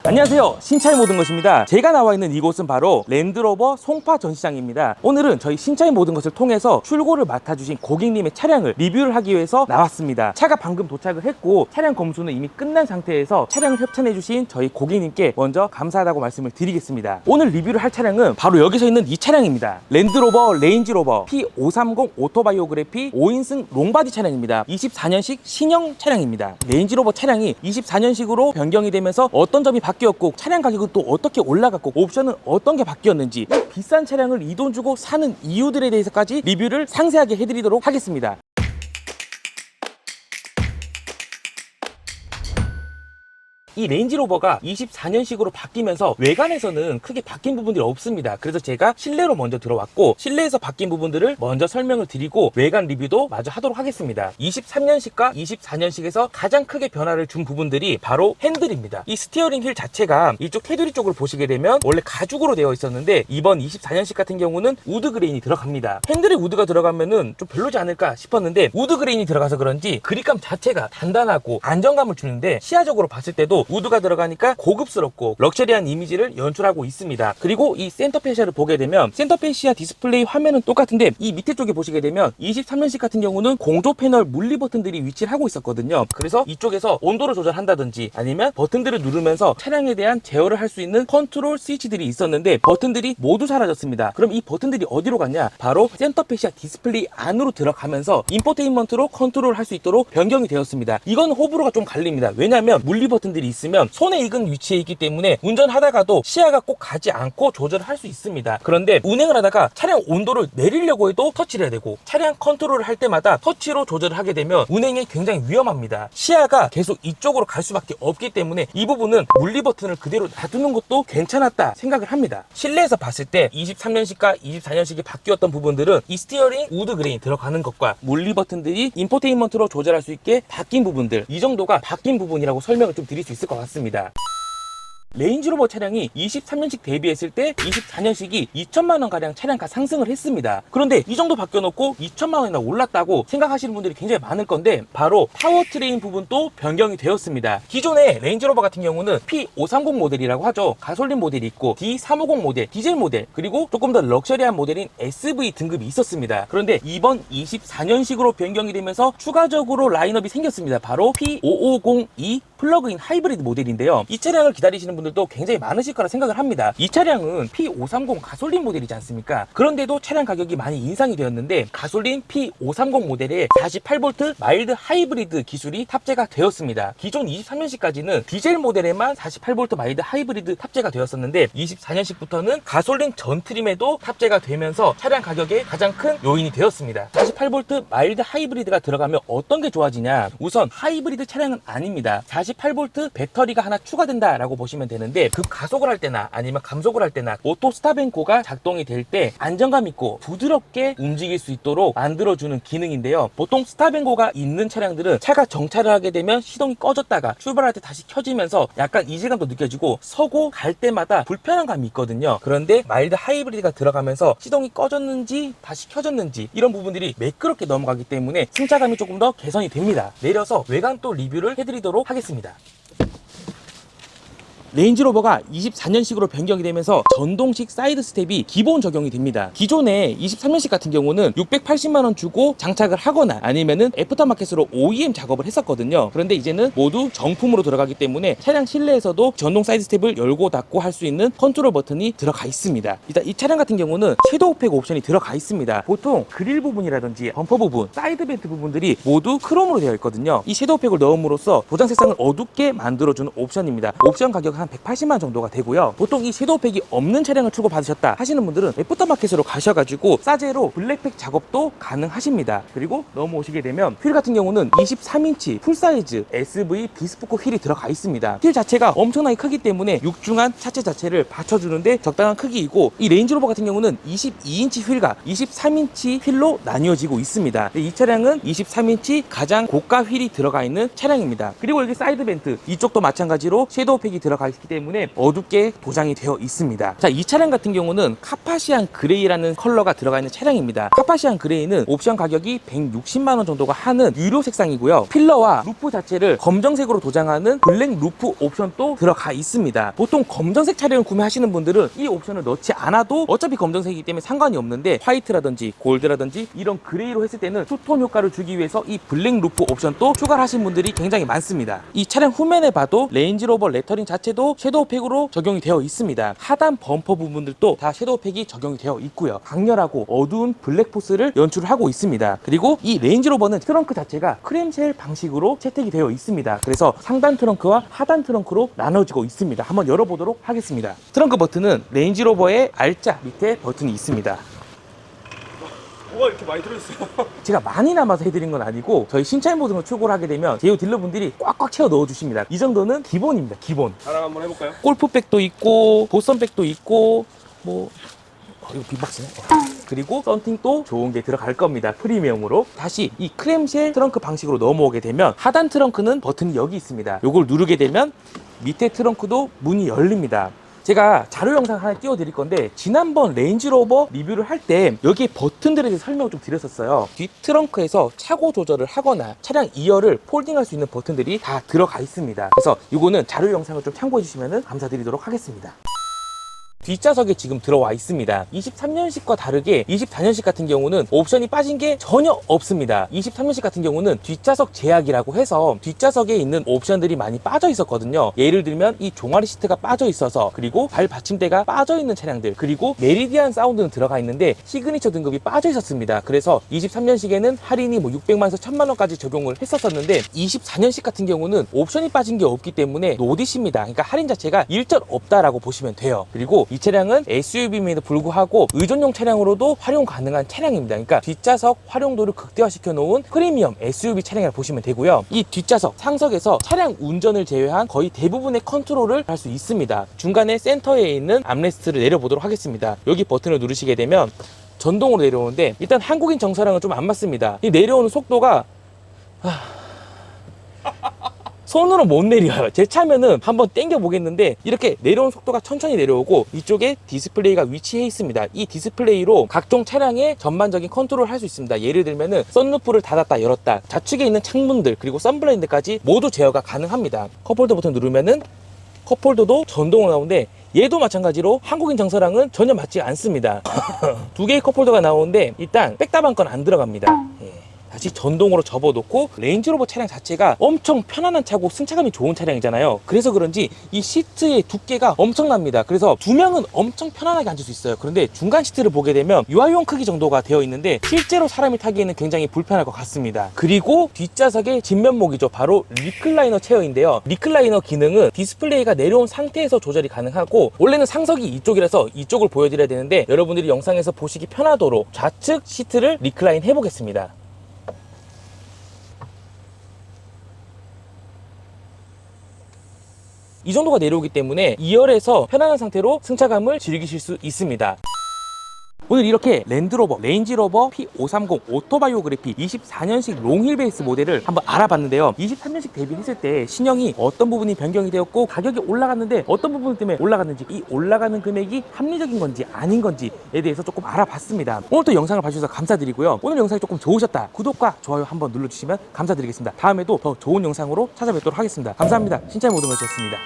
안녕하세요, 신차의 모든 것입니다. 제가 나와 있는 이곳은 바로 랜드로버 송파 전시장입니다. 오늘은 저희 신차의 모든 것을 통해서 출고를 맡아주신 고객님의 차량을 리뷰를 하기 위해서 나왔습니다. 차가 방금 도착을 했고 차량 검수는 이미 끝난 상태에서 차량을 협찬해주신 저희 고객님께 먼저 감사하다고 말씀을 드리겠습니다. 오늘 리뷰를 할 차량은 바로 여기서 있는 이 차량입니다. 랜드로버 레인지로버 P530 오토바이오그래피 5인승 롱바디 차량입니다. 24년식 신형 차량입니다. 레인지로버 차량이 24년식으로 변경이 되면서 어떤 점이 바뀌었고 차량 가격은 또 어떻게 올라갔고 옵션은 어떤 게 바뀌었는지 비싼 차량을 이 돈 주고 사는 이유들에 대해서까지 리뷰를 상세하게 해드리도록 하겠습니다. 이 레인지로버가 24년식으로 바뀌면서 외관에서는 크게 바뀐 부분들이 없습니다. 그래서 제가 실내로 먼저 들어왔고 실내에서 바뀐 부분들을 먼저 설명을 드리고 외관 리뷰도 마저 하도록 하겠습니다. 23년식과 24년식에서 가장 크게 변화를 준 부분들이 바로 핸들입니다. 이 스티어링 휠 자체가 이쪽 테두리 쪽을 보시게 되면 원래 가죽으로 되어 있었는데 이번 24년식 같은 경우는 우드 그레인이 들어갑니다. 핸들에 우드가 들어가면은 좀 별로지 않을까 싶었는데 우드 그레인이 들어가서 그런지 그립감 자체가 단단하고 안정감을 주는데 시야적으로 봤을 때도 우드가 들어가니까 고급스럽고 럭셔리한 이미지를 연출하고 있습니다. 그리고 이 센터 페시아를 보게 되면 센터 페시아 디스플레이 화면은 똑같은데 이 밑에 쪽에 보시게 되면 23년식 같은 경우는 공조 패널 물리 버튼들이 위치를 하고 있었거든요. 그래서 이쪽에서 온도를 조절한다든지 아니면 버튼들을 누르면서 차량에 대한 제어를 할 수 있는 컨트롤 스위치들이 있었는데 버튼들이 모두 사라졌습니다. 그럼 이 버튼들이 어디로 갔냐? 바로 센터 페시아 디스플레이 안으로 들어가면서 인포테인먼트로 컨트롤할 수 있도록 변경이 되었습니다. 이건 호불호가 좀 갈립니다. 왜냐하면 물리 버튼들이 있으면 손에 익은 위치에 있기 때문에 운전하다가도 시야가 꼭 가지 않고 조절을 할 수 있습니다. 그런데 운행을 하다가 차량 온도를 내리려고 해도 터치를 해야 되고 차량 컨트롤을 할 때마다 터치로 조절을 하게 되면 운행이 굉장히 위험합니다. 시야가 계속 이쪽으로 갈 수밖에 없기 때문에 이 부분은 물리 버튼을 그대로 놔두는 것도 괜찮았다 생각을 합니다. 실내에서 봤을 때 23년식과 24년식이 바뀌었던 부분들은 이 스티어링 우드 그레인 들어가는 것과 물리 버튼들이 인포테인먼트로 조절할 수 있게 바뀐 부분들, 이 정도가 바뀐 부분이라고 설명을 좀 드릴 수 있을 것 같습니다. 레인지로버 차량이 23년식 대비했을 때 24년식이 2천만원 가량 차량가 상승을 했습니다. 그런데 이 정도 바뀌어놓고 2천만원이나 올랐다고 생각하시는 분들이 굉장히 많을 건데 바로 파워트레인 부분도 변경이 되었습니다. 기존의 레인지로버 같은 경우는 P530 모델이라고 하죠. 가솔린 모델이 있고 D350 모델, 디젤 모델, 그리고 조금 더 럭셔리한 모델인 SV 등급이 있었습니다. 그런데 이번 24년식으로 변경이 되면서 추가적으로 라인업이 생겼습니다. 바로 P5502 플러그인 하이브리드 모델인데요. 이 차량을 기다리시는 분들도 굉장히 많으실 거라 생각을 합니다. 이 차량은 P530 가솔린 모델이지 않습니까? 그런데도 차량 가격이 많이 인상이 되었는데 가솔린 P530 모델에 48V 마일드 하이브리드 기술이 탑재가 되었습니다. 기존 23년식까지는 디젤 모델에만 48V 마일드 하이브리드 탑재가 되었었는데 24년식부터는 가솔린 전 트림에도 탑재가 되면서 차량 가격에 가장 큰 요인이 되었습니다. 48V 마일드 하이브리드가 들어가면 어떤 게 좋아지냐? 우선 하이브리드 차량은 아닙니다. 48V 배터리가 하나 추가된다라고 보시면 되는데 급가속을 할 때나 아니면 감속을 할 때나 오토 스탑앤고가 작동이 될 때 안정감 있고 부드럽게 움직일 수 있도록 만들어주는 기능인데요. 보통 스탑앤고가 있는 차량들은 차가 정차를 하게 되면 시동이 꺼졌다가 출발할 때 다시 켜지면서 약간 이질감도 느껴지고 서고 갈 때마다 불편한 감이 있거든요. 그런데 마일드 하이브리드가 들어가면서 시동이 꺼졌는지 다시 켜졌는지 이런 부분들이 매끄럽게 넘어가기 때문에 승차감이 조금 더 개선이 됩니다. 내려서 외관 또 리뷰를 해드리도록 하겠습니다. 레인지로버가 24년식으로 변경이 되면서 전동식 사이드 스텝이 기본 적용이 됩니다. 기존에 23년식 같은 경우는 680만원 주고 장착을 하거나 아니면은 애프터마켓으로 OEM 작업을 했었거든요. 그런데 이제는 모두 정품으로 들어가기 때문에 차량 실내에서도 전동 사이드 스텝을 열고 닫고 할 수 있는 컨트롤 버튼이 들어가 있습니다. 일단 이 차량 같은 경우는 섀도우 팩 옵션이 들어가 있습니다. 보통 그릴 부분이라든지 범퍼 부분, 사이드 벤트 부분들이 모두 크롬으로 되어 있거든요. 이 섀도우 팩을 넣음으로써 도장 색상을 어둡게 만들어주는 옵션입니다. 옵션 가격 한 180만 정도가 되고요. 보통 이 섀도우 팩이 없는 차량을 출고 받으셨다 하시는 분들은 애프터마켓으로 가셔가지고 싸제로 블랙팩 작업도 가능하십니다. 그리고 넘어오시게 되면 휠 같은 경우는 23인치 풀사이즈 SV 비스포크 휠이 들어가 있습니다. 휠 자체가 엄청나게 크기 때문에 육중한 차체 자체를 받쳐주는데 적당한 크기이고 이 레인지로버 같은 경우는 22인치 휠과 23인치 휠로 나뉘어지고 있습니다. 이 차량은 23인치 가장 고가 휠이 들어가 있는 차량입니다. 그리고 여기 사이드 벤트 이쪽도 마찬가지로 섀도우 팩이 들어가 있기 때문에 어둡게 도장이 되어 있습니다. 자, 이 차량 같은 경우는 카파시안 그레이라는 컬러가 들어가 있는 차량입니다. 카파시안 그레이는 옵션 가격이 160만 원 정도가 하는 유료 색상이고요. 필러와 루프 자체를 검정색으로 도장하는 블랙 루프 옵션도 들어가 있습니다. 보통 검정색 차량을 구매하시는 분들은 이 옵션을 넣지 않아도 어차피 검정색이기 때문에 상관이 없는데 화이트라든지 골드라든지 이런 그레이로 했을 때는 투톤 효과를 주기 위해서 이 블랙 루프 옵션도 추가를 하신 분들이 굉장히 많습니다. 이 차량 후면에 봐도 레인지로버 레터링 자체도 섀도우팩으로 적용이 되어 있습니다. 하단 범퍼 부분들도 다 섀도우팩이 적용이 되어 있고요. 강렬하고 어두운 블랙포스를 연출을 하고 있습니다. 그리고 이 레인지로버는 트렁크 자체가 크림쉘 방식으로 채택이 되어 있습니다. 그래서 상단 트렁크와 하단 트렁크로 나눠지고 있습니다. 한번 열어보도록 하겠습니다. 트렁크 버튼은 레인지로버의 R자 밑에 버튼이 있습니다. 뭐가 이렇게 많이 들어있어요? 제가 많이 남아서 해드린 건 아니고 저희 신차인 모드로 출고를 하게 되면 제휴 딜러분들이 꽉꽉 채워 넣어주십니다. 이 정도는 기본입니다. 기본. 자랑 한번 해볼까요? 골프백도 있고 보선백도 있고 뭐 이거 빅박스네. 그리고 썬팅도 좋은 게 들어갈 겁니다. 프리미엄으로. 다시 이 크렘쉘 트렁크 방식으로 넘어오게 되면 하단 트렁크는 버튼이 여기 있습니다. 요걸 누르게 되면 밑에 트렁크도 문이 열립니다. 제가 자료 영상 하나 띄워드릴 건데 지난번 레인지로버 리뷰를 할 때 여기에 버튼들에 대해서 설명을 좀 드렸었어요. 뒷 트렁크에서 차고 조절을 하거나 차량 2열을 폴딩할 수 있는 버튼들이 다 들어가 있습니다. 그래서 이거는 자료 영상을 좀 참고해 주시면 감사드리도록 하겠습니다. 뒷좌석에 지금 들어와 있습니다. 23년식과 다르게 24년식 같은 경우는 옵션이 빠진 게 전혀 없습니다. 23년식 같은 경우는 뒷좌석 제약이라고 해서 뒷좌석에 있는 옵션들이 많이 빠져 있었거든요. 예를 들면 이 종아리 시트가 빠져 있어서, 그리고 발 받침대가 빠져 있는 차량들, 그리고 메리디안 사운드는 들어가 있는데 시그니처 등급이 빠져 있었습니다. 그래서 23년식에는 할인이 뭐 600만에서 1000만 원까지 적용을 했었었는데 24년식 같은 경우는 옵션이 빠진 게 없기 때문에 노디시입니다. 그러니까 할인 자체가 일절 없다라고 보시면 돼요. 그리고 이 차량은 SUV임에도 불구하고 의전용 차량으로도 활용 가능한 차량입니다. 그러니까 뒷좌석 활용도를 극대화시켜 놓은 프리미엄 SUV 차량이라고 보시면 되고요. 이 뒷좌석 상석에서 차량 운전을 제외한 거의 대부분의 컨트롤을 할 수 있습니다. 중간에 센터에 있는 암레스트를 내려보도록 하겠습니다. 여기 버튼을 누르시게 되면 전동으로 내려오는데 일단 한국인 정서랑은 좀 안 맞습니다. 이 내려오는 속도가 손으로 못 내려요. 제 차면은 한번 당겨 보겠는데 이렇게 내려오는 속도가 천천히 내려오고 이쪽에 디스플레이가 위치해 있습니다. 이 디스플레이로 각종 차량의 전반적인 컨트롤을 할 수 있습니다. 예를 들면은 썬루프를 닫았다 열었다, 좌측에 있는 창문들 그리고 선블라인드까지 모두 제어가 가능합니다. 컵홀더 버튼 누르면은 컵홀더도 전동으로 나오는데 얘도 마찬가지로 한국인 정서랑은 전혀 맞지 않습니다. 두 개의 컵홀더가 나오는데 일단 백다방 건 안 들어갑니다. 다시 전동으로 접어놓고, 레인지로버 차량 자체가 엄청 편안한 차고 승차감이 좋은 차량이잖아요. 그래서 그런지 이 시트의 두께가 엄청납니다. 그래서 두 명은 엄청 편안하게 앉을 수 있어요. 그런데 중간 시트를 보게 되면 유아용 크기 정도가 되어 있는데 실제로 사람이 타기에는 굉장히 불편할 것 같습니다. 그리고 뒷좌석의 진면목이죠. 바로 리클라이너 체어인데요. 리클라이너 기능은 디스플레이가 내려온 상태에서 조절이 가능하고, 원래는 상석이 이쪽이라서 이쪽을 보여드려야 되는데 여러분들이 영상에서 보시기 편하도록 좌측 시트를 리클라인 해보겠습니다. 이 정도가 내려오기 때문에 2열에서 편안한 상태로 승차감을 즐기실 수 있습니다. 오늘 이렇게 랜드로버 레인지로버 P530 오토바이오그래피 24년식 롱힐 베이스 모델을 한번 알아봤는데요. 23년식 대비했을 때 신형이 어떤 부분이 변경이 되었고 가격이 올라갔는데 어떤 부분 때문에 올라갔는지, 이 올라가는 금액이 합리적인 건지 아닌 건지에 대해서 조금 알아봤습니다. 오늘 또 영상을 봐주셔서 감사드리고요. 오늘 영상이 조금 좋으셨다, 구독과 좋아요 한번 눌러주시면 감사드리겠습니다. 다음에도 더 좋은 영상으로 찾아뵙도록 하겠습니다. 감사합니다. 신차의 모든 것이었습니다.